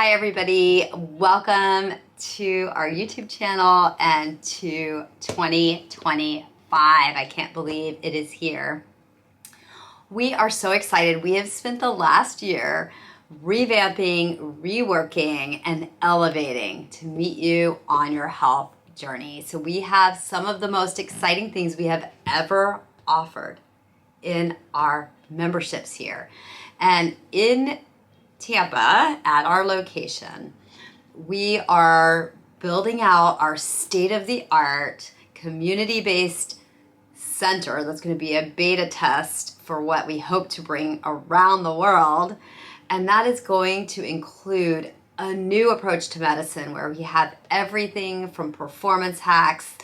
Hi everybody, welcome to our YouTube channel and to 2025. I can't believe it is here. We are so excited. We have spent the last year revamping, reworking, and elevating to meet you on your health journey. So we have some of the most exciting things we have ever offered in our memberships here. And in Tampa, at our location, we are building out our state-of-the-art community-based center that's going to be a beta test for what we hope to bring around the world. And that is going to include a new approach to medicine where we have everything from performance hacks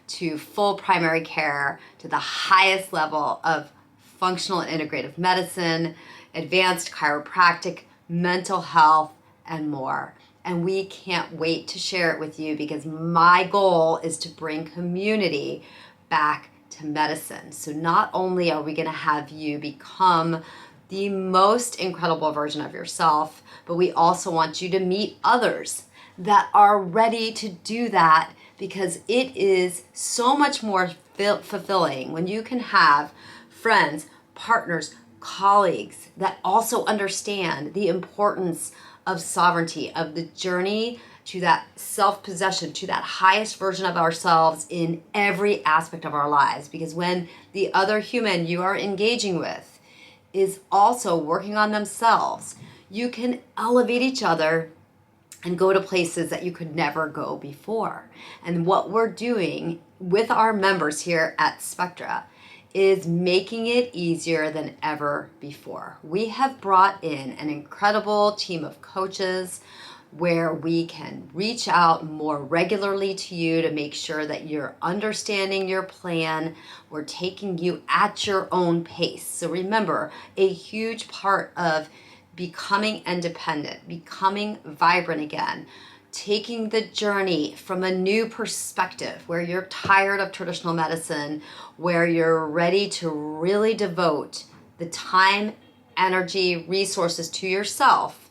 to full primary care to the highest level of functional and integrative medicine, advanced chiropractic, mental health, and more. And we can't wait to share it with you because my goal is to bring community back to medicine. So not only are we going to have you become the most incredible version of yourself, but we also want you to meet others that are ready to do that, because it is so much more fulfilling when you can have friends, partners, colleagues that also understand the importance of sovereignty, of the journey to that self-possession, to that highest version of ourselves in every aspect of our lives. Because when the other human you are engaging with is also working on themselves, you can elevate each other and go to places that you could never go before. And what we're doing with our members here at Spectra is making it easier than ever before. We have brought in an incredible team of coaches where we can reach out more regularly to you to make sure that you're understanding your plan. We're taking you at your own pace. So remember, a huge part of becoming independent, becoming vibrant again, taking the journey from a new perspective where you're tired of traditional medicine, where you're ready to really devote the time, energy, resources to yourself,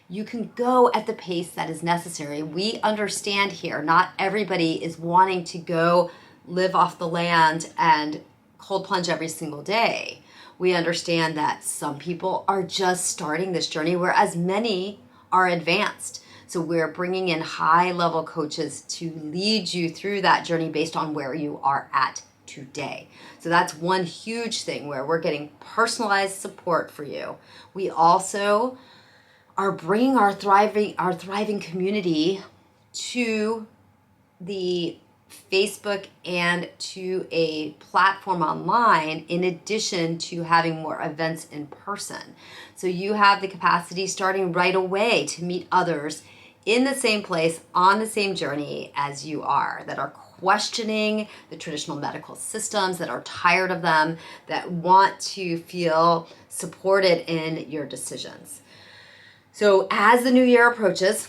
you can go at the pace that is necessary. We understand here, not everybody is wanting to go live off the land and cold plunge every single day. We understand that some people are just starting this journey, whereas many are advanced. So we're bringing in high-level coaches to lead you through that journey based on where you are at today. So that's one huge thing where we're getting personalized support for you. We also are bringing our thriving community to the Facebook and to a platform online, in addition to having more events in person. So you have the capacity starting right away to meet others in the same place, on the same journey as you are, that are questioning the traditional medical systems, that are tired of them, that want to feel supported in your decisions. So as the new year approaches,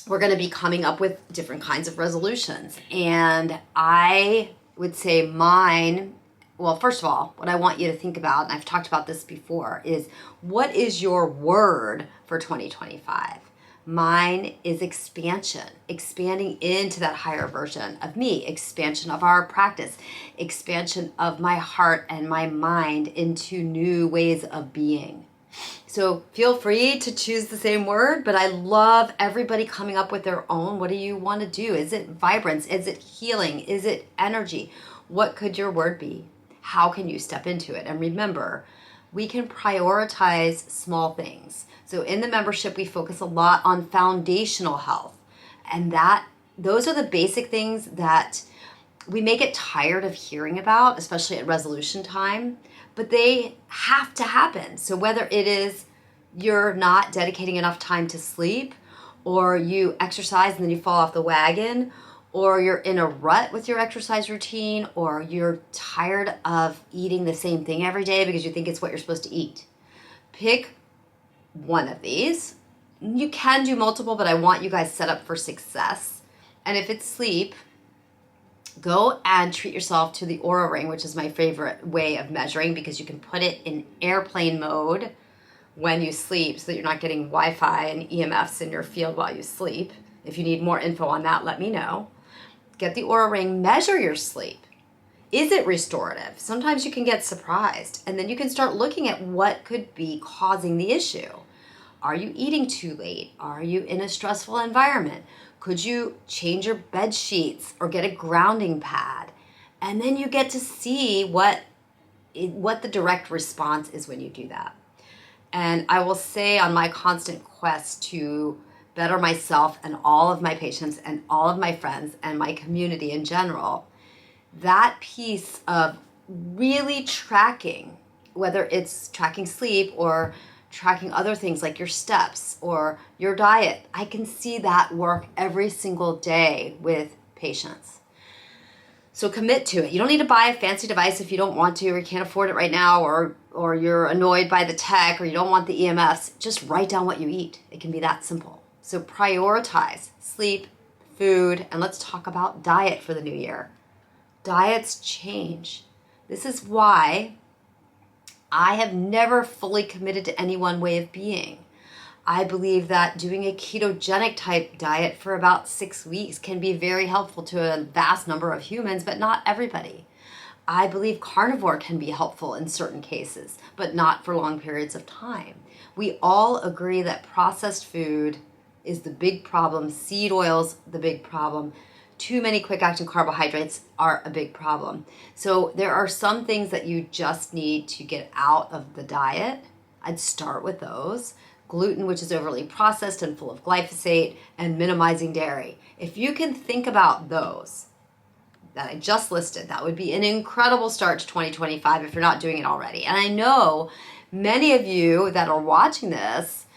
we're going to be coming up with different kinds of resolutions. And I would say mine, well, first of all, what I want you to think about, and I've talked about this before, is what is your word for 2025? Mine is expansion, expanding into that higher version of me, expansion of our practice, expansion of my heart and my mind into new ways of being. So feel free to choose the same word, but I love everybody coming up with their own. What do you want to do? Is it vibrance? Is it healing? Is it energy? What could your word be? How can you step into it? And remember, we can prioritize small things. So in the membership, we focus a lot on foundational health. And those are the basic things that we may get tired of hearing about, especially at resolution time, but they have to happen. So whether it is you're not dedicating enough time to sleep, or you exercise and then you fall off the wagon, or you're in a rut with your exercise routine, or you're tired of eating the same thing every day because you think it's what you're supposed to eat. Pick one of these. You can do multiple, but I want you guys set up for success. And if it's sleep, go and treat yourself to the Aura Ring, which is my favorite way of measuring because you can put it in airplane mode when you sleep so that you're not getting Wi-Fi and EMFs in your field while you sleep. If you need more info on that, let me know. Get the Oura Ring, measure your sleep. Is it restorative? Sometimes you can get surprised, and then you can start looking at what could be causing the issue. Are you eating too late? Are you in a stressful environment? Could you change your bed sheets or get a grounding pad? And then you get to see what the direct response is when you do that. And I will say, on my constant quest to better myself and all of my patients and all of my friends and my community in general, that piece of really tracking, whether it's tracking sleep or tracking other things like your steps or your diet, I can see that work every single day with patients. So commit to it. You don't need to buy a fancy device if you don't want to, or you can't afford it right now, or you're annoyed by the tech, or you don't want the EMFs. Just write down what you eat. It can be that simple. So prioritize sleep, food, and let's talk about diet for the new year. Diets change. This is why I have never fully committed to any one way of being. I believe that doing a ketogenic type diet for about 6 weeks can be very helpful to a vast number of humans, but not everybody. I believe carnivore can be helpful in certain cases, but not for long periods of time. We all agree that processed food is the big problem. Seed oils, the big problem. Too many quick-acting carbohydrates are a big problem. So there are some things that you just need to get out of the diet. I'd start with those. Gluten, which is overly processed and full of glyphosate, and minimizing dairy. If you can think about those that I just listed, that would be an incredible start to 2025 if you're not doing it already. And I know many of you that are watching this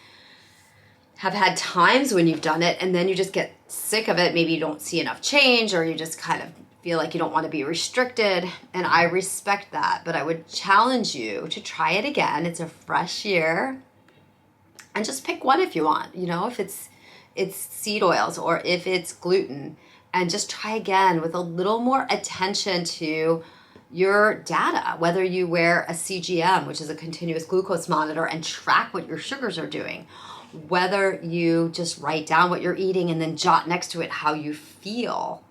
have had times when you've done it and then you just get sick of it. Maybe you don't see enough change, or you just kind of feel like you don't want to be restricted. And I respect that, but I would challenge you to try it again. It's a fresh year. And just pick one if you want, if it's seed oils or if it's gluten, and just try again with a little more attention to your data, whether you wear a CGM, which is a continuous glucose monitor, and track what your sugars are doing, whether you just write down what you're eating and then jot next to it how you feel.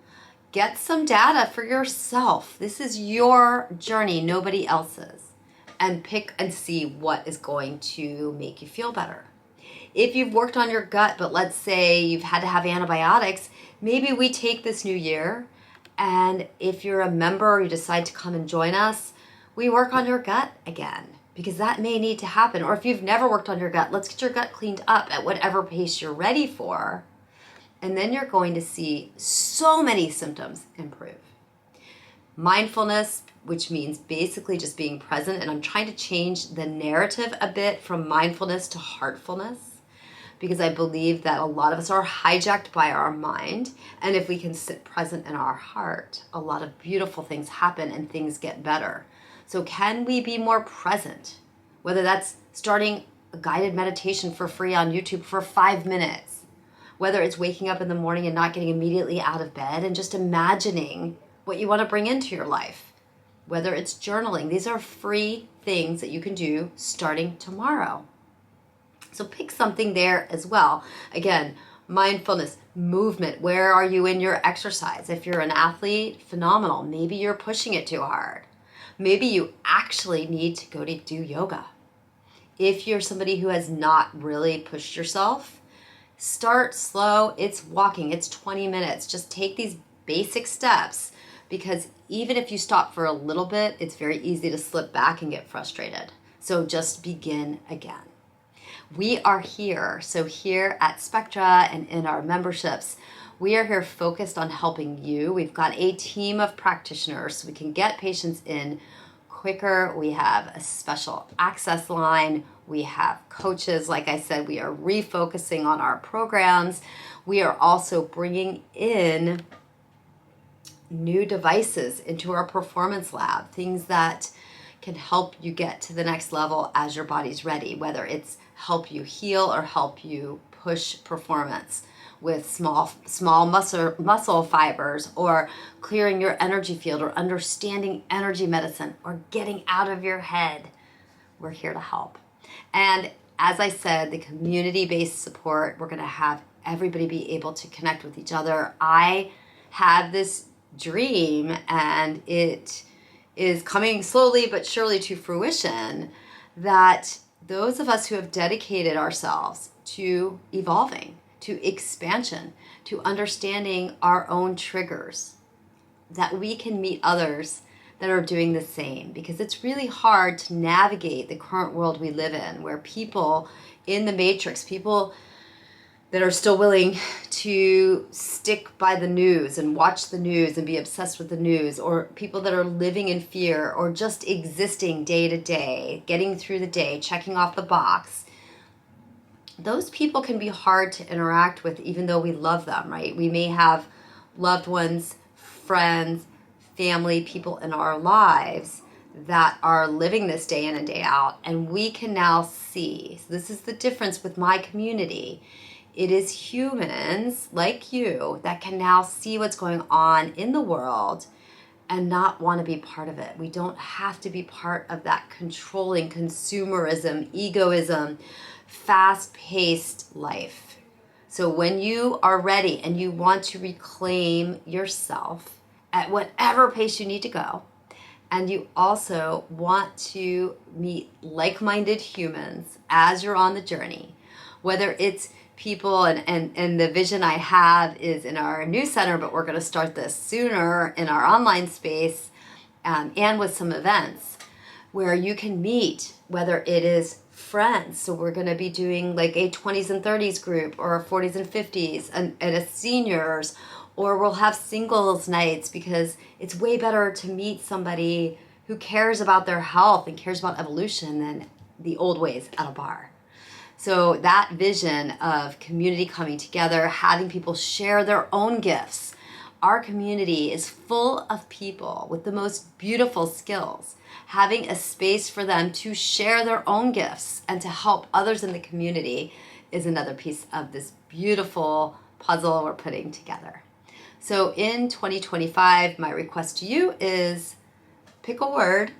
Get some data for yourself. This is your journey, nobody else's. And pick and see what is going to make you feel better. If you've worked on your gut, but let's say you've had to have antibiotics, maybe we take this new year, and if you're a member or you decide to come and join us, we work on your gut again, because that may need to happen. Or if you've never worked on your gut, let's get your gut cleaned up at whatever pace you're ready for, and then you're going to see so many symptoms improve. Mindfulness, which means basically just being present, and I'm trying to change the narrative a bit from mindfulness to heartfulness, because I believe that a lot of us are hijacked by our mind, and if we can sit present in our heart, a lot of beautiful things happen and things get better. So can we be more present? Whether that's starting a guided meditation for free on YouTube for 5 minutes, whether it's waking up in the morning and not getting immediately out of bed and just imagining what you want to bring into your life, whether it's journaling. These are free things that you can do starting tomorrow. So pick something there as well. Again, mindfulness, movement. Where are you in your exercise? If you're an athlete, phenomenal. Maybe you're pushing it too hard. Maybe you actually need to go to do yoga. If you're somebody who has not really pushed yourself, start slow. It's walking. It's 20 minutes. Just take these basic steps, because even if you stop for a little bit, it's very easy to slip back and get frustrated. So just begin again. We are here. So here at Spectra and in our memberships, we are here focused on helping you. We've got a team of practitioners so we can get patients in quicker. We have a special access line. We have coaches. Like I said, we are refocusing on our programs. We are also bringing in new devices into our performance lab, things that can help you get to the next level as your body's ready, whether it's help you heal or help you push performance with small muscle fibers, or clearing your energy field, or understanding energy medicine, or getting out of your head. We're here to help. And as I said, the community-based support, we're going to have everybody be able to connect with each other. I have this dream, and it is coming slowly but surely to fruition, that those of us who have dedicated ourselves to evolving, to expansion, to understanding our own triggers, that we can meet others that are doing the same, because it's really hard to navigate the current world we live in, where people in the matrix, people that are still willing to stick by the news and watch the news and be obsessed with the news, or people that are living in fear or just existing day to day, getting through the day, checking off the box. Those people can be hard to interact with, even though we love them, right? We may have loved ones, friends, family, people in our lives that are living this day in and day out, and we can now see. So this is the difference with my community. It is humans like you that can now see what's going on in the world and not want to be part of it. We don't have to be part of that controlling consumerism, egoism, fast-paced life. So when you are ready and you want to reclaim yourself at whatever pace you need to go, and you also want to meet like-minded humans as you're on the journey, whether it's people, and the vision I have is in our new center, but we're going to start this sooner in our online space, and with some events where you can meet, whether it is friends. So we're going to be doing like a 20s and 30s group, or a 40s and 50s, and a seniors, or we'll have singles nights, because it's way better to meet somebody who cares about their health and cares about evolution than the old ways at a bar. So that vision of community coming together, having people share their own gifts. Our community is full of people with the most beautiful skills. Having a space for them to share their own gifts and to help others in the community is another piece of this beautiful puzzle we're putting together. So in 2025, my request to you is pick a word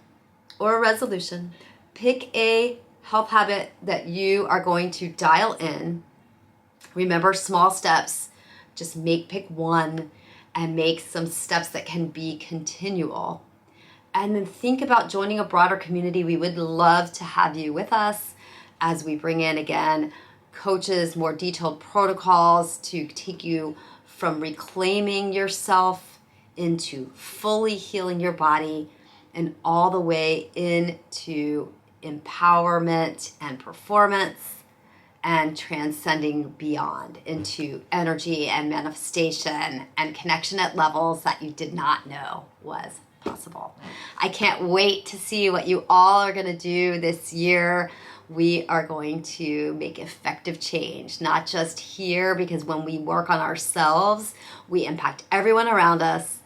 or a resolution. Pick a health habit that you are going to dial in. Remember, small steps. Just pick one and make some steps that can be continual. And then think about joining a broader community. We would love to have you with us as we bring in, again, coaches, more detailed protocols to take you from reclaiming yourself into fully healing your body, and all the way into empowerment and performance, and transcending beyond into energy and manifestation and connection at levels that you did not know was possible. I can't wait to see what you all are going to do this year. We are going to make effective change, not just here, because when we work on ourselves, we impact everyone around us.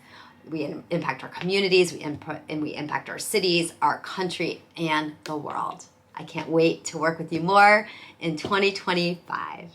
We impact our communities, we impact our cities, our country, and the world. I can't wait to work with you more in 2025.